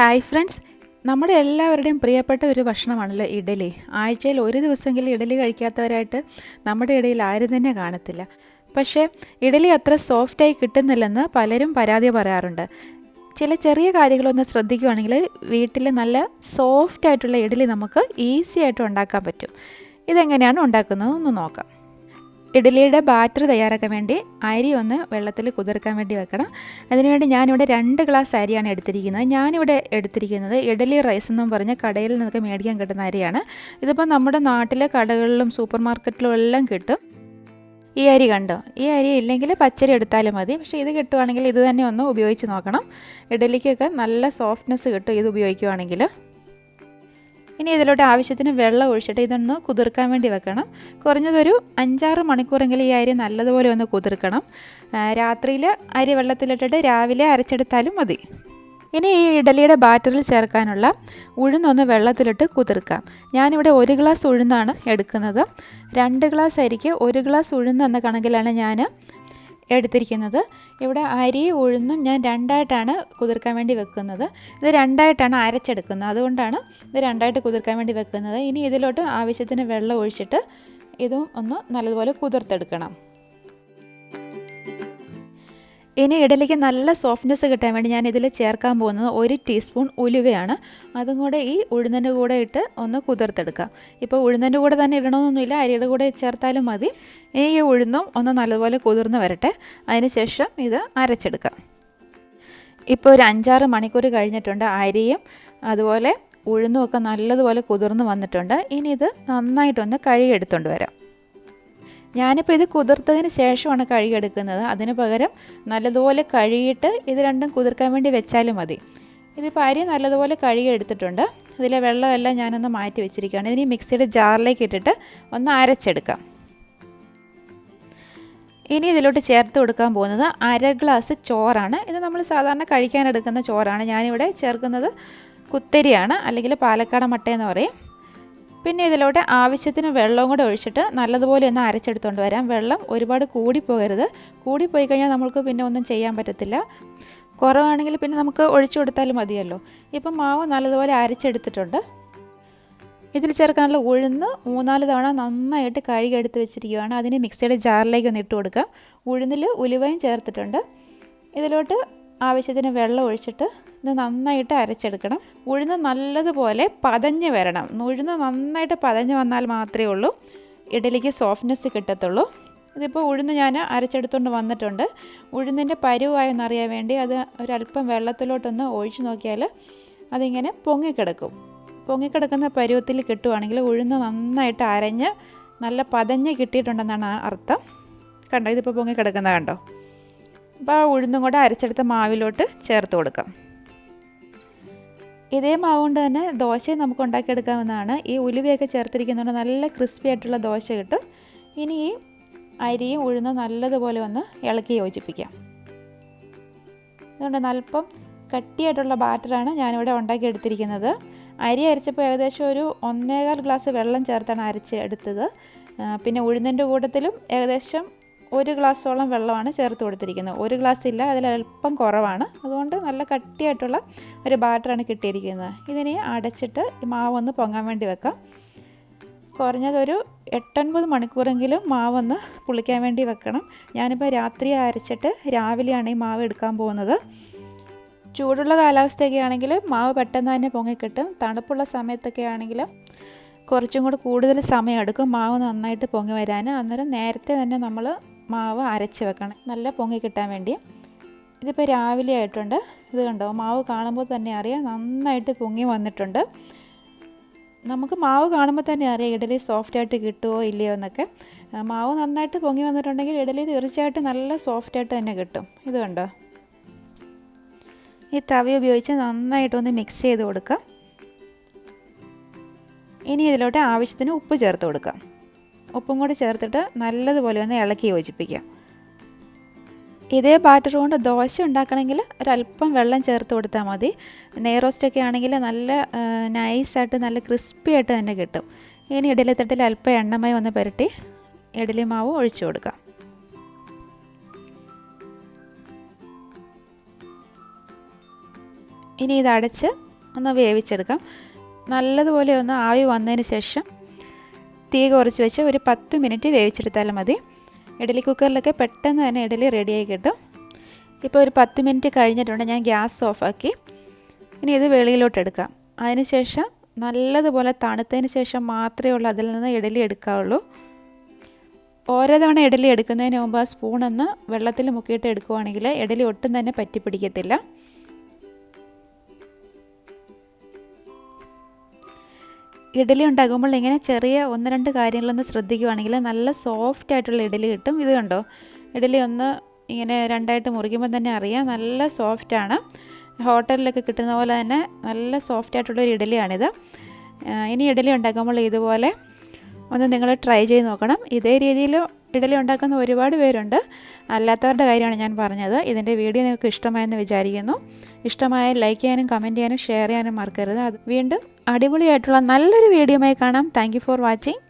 Hi friends, നമ്മുടെ എല്ലാവരുടെയും പ്രിയപ്പെട്ട ഒരു ഭക്ഷണമാണല്ലോ ഇഡ്ഡലി. ആഴ്ചയിൽ ഒരു ദിവസമെങ്കിലും ഇഡ്ഡലി കഴിക്കാത്തവരായിട്ട് നമ്മുടെ ഇടയിൽ ആരും തന്നെ കാണത്തില്ല. പക്ഷേ ഇഡ്ഡലി അത്ര സോഫ്റ്റായി കിട്ടുന്നില്ലെന്ന് പലരും പരാതി പറയാറുണ്ട്. ചില ചെറിയ കാര്യങ്ങളൊന്ന് ശ്രദ്ധിക്കുകയാണെങ്കിൽ വീട്ടിൽ നല്ല സോഫ്റ്റായിട്ടുള്ള ഇഡ്ഡലി നമുക്ക് ഈസി ആയിട്ട് ഉണ്ടാക്കാൻ പറ്റും. ഇതെങ്ങനെയാണ് ഉണ്ടാക്കുന്നത് ഒന്ന് നോക്കാം. ഇഡ്ഡലിയുടെ ബാറ്റർ തയ്യാറാക്കാൻ വേണ്ടി അരി ഒന്ന് വെള്ളത്തിൽ കുതിർക്കാൻ വേണ്ടി വെക്കണം. അതിനുവേണ്ടി ഞാനിവിടെ 2 ഗ്ലാസ് അരിയാണ് എടുത്തിരിക്കുന്നത്. ഞാനിവിടെ എടുത്തിരിക്കുന്നത് ഇഡ്ഡലി റൈസ് എന്നും പറഞ്ഞ് കടയിൽ നിന്നൊക്കെ മേടിക്കാൻ കിട്ടുന്ന അരിയാണ്. ഇതിപ്പോൾ നമ്മുടെ നാട്ടിലെ കടകളിലും സൂപ്പർ മാർക്കറ്റിലും എല്ലാം കിട്ടും. ഈ അരി കണ്ടോ? ഈ അരി ഇല്ലെങ്കിൽ പച്ചരി എടുത്താലും മതി. പക്ഷേ ഇത് കിട്ടുവാണെങ്കിൽ ഇത് തന്നെ ഒന്ന് ഉപയോഗിച്ച് നോക്കണം. ഇഡ്ഡലിക്കൊക്കെ നല്ല സോഫ്റ്റ്നെസ് കിട്ടും ഇത് ഉപയോഗിക്കുകയാണെങ്കിൽ. ഇനി ഇതിലോട്ട് ആവശ്യത്തിന് വെള്ളം ഒഴിച്ചിട്ട് ഇതൊന്ന് കുതിർക്കാൻ വേണ്ടി വെക്കണം. കുറഞ്ഞതൊരു 5-6 മണിക്കൂറെങ്കിലും ഈ അരി നല്ലതുപോലെ ഒന്ന് കുതിർക്കണം. രാത്രിയിൽ അരി വെള്ളത്തിലിട്ടിട്ട് രാവിലെ അരച്ചെടുത്താലും മതി. ഇനി ഈ ഇഡ്ഡലിയുടെ ബാറ്ററിൽ ചേർക്കാനുള്ള ഉഴുന്നൊന്ന് വെള്ളത്തിലിട്ട് കുതിർക്കാം. ഞാനിവിടെ 1 ഗ്ലാസ് ഉഴുന്നാണ് എടുക്കുന്നത്. 2 ഗ്ലാസ് അരിക്ക് 1 ഗ്ലാസ് ഉഴുന്ന് എന്ന കണക്കിലാണ് ഞാൻ എടുത്തിരിക്കുന്നത്. ഇവിടെ അരി ഉഴുന്നും ഞാൻ 2ആയിട്ടാണ് കുതിർക്കാൻ വേണ്ടി വെക്കുന്നത്. ഇത് 2ആയിട്ടാണ് അരച്ചെടുക്കുന്നത്, അതുകൊണ്ടാണ് ഇത് 2ആയിട്ട് കുതിർക്കാൻ വേണ്ടി വെക്കുന്നത്. ഇനി ഇതിലോട്ട് ആവശ്യത്തിന് വെള്ളം ഒഴിച്ചിട്ട് ഇതും ഒന്ന് നല്ലതുപോലെ കുതിർത്തെടുക്കണം. ഇനി ഇഡ്ഡലിക്ക് നല്ല സോഫ്റ്റ്നെസ് കിട്ടാൻ വേണ്ടി ഞാൻ ഇതിൽ ചേർക്കാൻ പോകുന്നത് 1 ടീസ്പൂൺ ഉലുവയാണ്. അതും കൂടെ ഈ ഉഴുന്നിൻ്റെ കൂടെ ഇട്ട് ഒന്ന് കുതിർത്തെടുക്കാം. ഇപ്പോൾ ഉഴുന്നിൻ്റെ കൂടെ തന്നെ ഇടണമെന്നൊന്നുമില്ല, അരിയുടെ കൂടെ ചേർത്താലും മതി. ഈ ഉഴുന്നും ഒന്ന് നല്ലതുപോലെ കുതിർന്ന് വരട്ടെ. അതിനുശേഷം ഇത് അരച്ചെടുക്കാം. ഇപ്പോൾ ഒരു 5-6 മണിക്കൂർ കഴിഞ്ഞിട്ടുണ്ട്. അരിയും അതുപോലെ ഉഴുന്നും ഒക്കെ നല്ലതുപോലെ കുതിർന്ന് വന്നിട്ടുണ്ട്. ഇനി ഇത് നന്നായിട്ടൊന്ന് കഴുകിയെടുത്തുകൊണ്ട് വരാം. ഞാനിപ്പോൾ ഇത് കുതിർത്തതിന് ശേഷമാണ് കഴുകിയെടുക്കുന്നത്. അതിന് പകരം നല്ലതുപോലെ കഴുകിയിട്ട് ഇത് രണ്ടും കുതിർക്കാൻ വേണ്ടി വെച്ചാലും മതി. ഇതിപ്പോൾ അരി നല്ലതുപോലെ കഴുകിയെടുത്തിട്ടുണ്ട്. ഇതിലെ വെള്ളമെല്ലാം ഞാനൊന്ന് മാറ്റി വെച്ചിരിക്കുകയാണ്. ഇനി മിക്സിയുടെ ജാറിലേക്ക് ഇട്ടിട്ട് ഒന്ന് അരച്ചെടുക്കാം. ഇനി ഇതിലോട്ട് ചേർത്ത് കൊടുക്കാൻ പോകുന്നത് 1/2 ഗ്ലാസ് ചോറാണ്. ഇത് നമ്മൾ സാധാരണ കഴിക്കാനെടുക്കുന്ന ചോറാണ്. ഞാനിവിടെ ചേർക്കുന്നത് കുത്തരിയാണ്, അല്ലെങ്കിൽ പാലക്കാട് മട്ടയെന്ന് പറയും. പിന്നെ ഇതിലോട്ട് ആവശ്യത്തിന് വെള്ളവും കൂടെ ഒഴിച്ചിട്ട് നല്ലതുപോലെ ഒന്ന് അരച്ചെടുത്തുകൊണ്ട് വരാം. വെള്ളം ഒരുപാട് കൂടിപ്പോകരുത്. കൂടിപ്പോയി കഴിഞ്ഞാൽ നമുക്ക് പിന്നെ ഒന്നും ചെയ്യാൻ പറ്റത്തില്ല. കുറവാണെങ്കിൽ പിന്നെ നമുക്ക് ഒഴിച്ചു കൊടുത്താലും മതിയല്ലോ. ഇപ്പം മാവ് നല്ലതുപോലെ അരച്ചെടുത്തിട്ടുണ്ട്. ഇതിൽ ചേർക്കാനുള്ള ഉഴുന്ന് 3-4 തവണ നന്നായിട്ട് കഴുകിയെടുത്ത് വെച്ചിരിക്കുകയാണ്. അതിന് മിക്സിയുടെ ജാറിലേക്ക് ഒന്ന് ഇട്ട് കൊടുക്കാം. ഉഴുന്നിൽ ഉലുവയും ചേർത്തിട്ടുണ്ട്. ഇതിലോട്ട് ആവശ്യത്തിന് വെള്ളം ഒഴിച്ചിട്ട് ഇത് നന്നായിട്ട് അരച്ചെടുക്കണം. ഉഴുന്ന് നല്ലതുപോലെ പതഞ്ഞ് വരണം. ഉഴുന്ന് നന്നായിട്ട് പതഞ്ഞ് വന്നാൽ മാത്രമേ ഉള്ളൂ ഇഡ്ഡലിക്ക് സോഫ്റ്റ്നെസ് കിട്ടത്തുള്ളൂ. ഇതിപ്പോൾ ഉഴുന്ന് ഞാൻ അരച്ചെടുത്തുകൊണ്ട് വന്നിട്ടുണ്ട്. ഉഴുന്നിൻ്റെ പരുവായെന്നറിയാൻ വേണ്ടി അത് ഒരല്പം വെള്ളത്തിലോട്ടൊന്ന് ഒഴിച്ച് നോക്കിയാൽ അതിങ്ങനെ പൊങ്ങിക്കിടക്കുന്ന പരുവത്തിൽ കിട്ടുവാണെങ്കിൽ ഉഴുന്ന് നന്നായിട്ട് അരഞ്ഞ് നല്ല പതഞ്ഞ് കിട്ടിയിട്ടുണ്ടെന്നാണ് അർത്ഥം. കണ്ടോ? ഇതിപ്പോൾ പൊങ്ങിക്കിടക്കുന്നത് കണ്ടോ? അപ്പോൾ ആ ഉഴുന്നും കൂടെ അരച്ചെടുത്ത മാവിലോട്ട് ചേർത്ത് കൊടുക്കാം. ഇതേ മാവ് കൊണ്ട് തന്നെ ദോശയും നമുക്ക് ഉണ്ടാക്കിയെടുക്കാവുന്നതാണ്. ഈ ഉലുവയൊക്കെ ചേർത്തിരിക്കുന്നതുകൊണ്ട് നല്ല ക്രിസ്പി ആയിട്ടുള്ള ദോശ കിട്ടും. ഇനി ഈ അരിയും ഉഴുന്നും നല്ലതുപോലെ ഒന്ന് ഇളക്കി യോജിപ്പിക്കാം. അതുകൊണ്ട് അല്പം കട്ടിയായിട്ടുള്ള ബാറ്ററാണ് ഞാനിവിടെ ഉണ്ടാക്കിയെടുത്തിരിക്കുന്നത്. അരി അരച്ചപ്പോൾ ഏകദേശം ഒരു 1.25 ഗ്ലാസ് വെള്ളം ചേർത്താണ് അരച്ചെടുത്തത്. പിന്നെ ഉഴുന്നിൻ്റെ കൂട്ടത്തിലും ഏകദേശം 1 ഗ്ലാസോളം വെള്ളമാണ് ചേർത്ത് കൊടുത്തിരിക്കുന്നത്. 1 ഗ്ലാസ് ഇല്ല, അതിലല്പം കുറവാണ്. അതുകൊണ്ട് നല്ല കട്ടിയായിട്ടുള്ള ഒരു ബാറ്ററാണ് കിട്ടിയിരിക്കുന്നത്. ഇതിനെ അടച്ചിട്ട് മാവൊന്ന് പൊങ്ങാൻ വേണ്ടി വെക്കാം. കുറഞ്ഞതൊരു 8-9 മണിക്കൂറെങ്കിലും മാവൊന്ന് പുളിക്കാൻ വേണ്ടി വെക്കണം. ഞാനിപ്പോൾ രാത്രി അരച്ചിട്ട് രാവിലെയാണ് ഈ മാവ് എടുക്കാൻ പോകുന്നത്. ചൂടുള്ള കാലാവസ്ഥയൊക്കെ ആണെങ്കിൽ മാവ് പെട്ടെന്ന് തന്നെ പൊങ്ങിക്കിട്ടും. തണുപ്പുള്ള സമയത്തൊക്കെ ആണെങ്കിൽ കുറച്ചും കൂടെ കൂടുതൽ സമയം എടുക്കും മാവ് നന്നായിട്ട് പൊങ്ങി വരാൻ. അന്നേരം നേരത്തെ തന്നെ നമ്മൾ മാവ് അരച്ച് വെക്കണം, നല്ല പൊങ്ങി കിട്ടാൻ വേണ്ടി. ഇതിപ്പോൾ രാവിലെ ആയിട്ടുണ്ട്. ഇത് കണ്ടോ? മാവ് കാണുമ്പോൾ തന്നെ അറിയാം നന്നായിട്ട് പൊങ്ങി വന്നിട്ടുണ്ട്. നമുക്ക് മാവ് കാണുമ്പോൾ തന്നെ അറിയാം ഇഡ്ഡലി സോഫ്റ്റായിട്ട് കിട്ടുമോ ഇല്ലയോ എന്നൊക്കെ. മാവ് നന്നായിട്ട് പൊങ്ങി വന്നിട്ടുണ്ടെങ്കിൽ ഇഡ്ഡലി തീർച്ചയായിട്ടും നല്ല സോഫ്റ്റായിട്ട് തന്നെ കിട്ടും. ഇത് കണ്ടോ? ഈ തവി ഉപയോഗിച്ച് നന്നായിട്ടൊന്ന് മിക്സ് ചെയ്ത് കൊടുക്കാം. ഇനി ഇതിലോട്ട് ആവശ്യത്തിന് ഉപ്പ് ചേർത്ത് കൊടുക്കാം. ഉപ്പും കൂടി ചേർത്തിട്ട് നല്ലതുപോലെ ഒന്ന് ഇളക്കി യോജിപ്പിക്കാം. ഇതേ ബാറ്റർ കൊണ്ട് ദോശ ഉണ്ടാക്കണമെങ്കിൽ ഒരല്പം വെള്ളം ചേർത്ത് കൊടുത്താൽ മതി. നെയ് റോസ്റ്റൊക്കെ ആണെങ്കിൽ നല്ല നൈസായിട്ട് നല്ല ക്രിസ്പി ആയിട്ട് തന്നെ കിട്ടും. ഇനി ഇഡ്ഡലി തട്ടിൽ അല്പം എണ്ണമയം ഒന്ന് പുരട്ടി ഇഡ്ഡലി മാവ് ഒഴിച്ചു കൊടുക്കാം. ഇനി ഇത് അടച്ച് ഒന്ന് വേവിച്ചെടുക്കാം. നല്ലതുപോലെ ഒന്ന് ആവി വന്നതിന് ശേഷം തീ കുറച്ച് വെച്ച് ഒരു 10 മിനിറ്റ് വേവിച്ചെടുത്താലും മതി. ഇഡ്ഡലി കുക്കറിലൊക്കെ പെട്ടെന്ന് തന്നെ ഇഡ്ഡലി റെഡിയായി കിട്ടും. ഇപ്പോൾ ഒരു 10 മിനിറ്റ് കഴിഞ്ഞിട്ടുണ്ട്. ഞാൻ ഗ്യാസ് ഓഫാക്കി. ഇനി ഇത് വെളിയിലോട്ട് എടുക്കാം. അതിന് ശേഷം നല്ലതുപോലെ തണുത്തതിന് ശേഷം മാത്രമേ ഉള്ളൂ അതിൽ നിന്ന് ഇഡ്ഡലി എടുക്കാവുള്ളൂ. ഓരോ തവണ ഇഡ്ഡലി എടുക്കുന്നതിന് മുമ്പ് ആ സ്പൂണൊന്ന് വെള്ളത്തിൽ മുക്കിയിട്ട് എടുക്കുവാണെങ്കിൽ ഇഡ്ഡലി ഒട്ടും തന്നെ പറ്റിപ്പിടിക്കത്തില്ല. ഇഡ്ഡലി ഉണ്ടാക്കുമ്പോൾ ഇങ്ങനെ ചെറിയ 1-2 കാര്യങ്ങളൊന്ന് ശ്രദ്ധിക്കുകയാണെങ്കിൽ നല്ല സോഫ്റ്റ് ആയിട്ടുള്ള ഇഡ്ഡലി കിട്ടും. ഇത് കണ്ടോ, ഇഡ്ഡലി ഒന്ന് ഇങ്ങനെ രണ്ടായിട്ട് മുറിക്കുമ്പോൾ തന്നെ അറിയാം നല്ല സോഫ്റ്റാണ്. ഹോട്ടലിലൊക്കെ കിട്ടുന്ന പോലെ തന്നെ നല്ല സോഫ്റ്റ് ആയിട്ടുള്ളൊരു ഇഡ്ഡലിയാണിത്. ഇനി ഇഡ്ഡലി ഉണ്ടാക്കുമ്പോൾ ഇതുപോലെ ഒന്ന് നിങ്ങൾ ട്രൈ ചെയ്ത് നോക്കണം. ഇതേ രീതിയിൽ ഇഡ്ഡലി ഉണ്ടാക്കുന്ന ഒരുപാട് പേരുണ്ട്. അല്ലാത്തവരുടെ കാര്യമാണ് ഞാൻ പറഞ്ഞത്. ഇതിൻ്റെ വീഡിയോ നിങ്ങൾക്ക് ഇഷ്ടമായെന്ന് വിചാരിക്കുന്നു. ഇഷ്ടമായാൽ ലൈക്ക് ചെയ്യാനും കമൻറ്റ് ചെയ്യാനും ഷെയർ ചെയ്യാനും മറക്കരുത്. വീണ്ടും അടിപൊളിയായിട്ടുള്ള നല്ലൊരു വീഡിയോയുമായി കാണാം. Thank you for watching.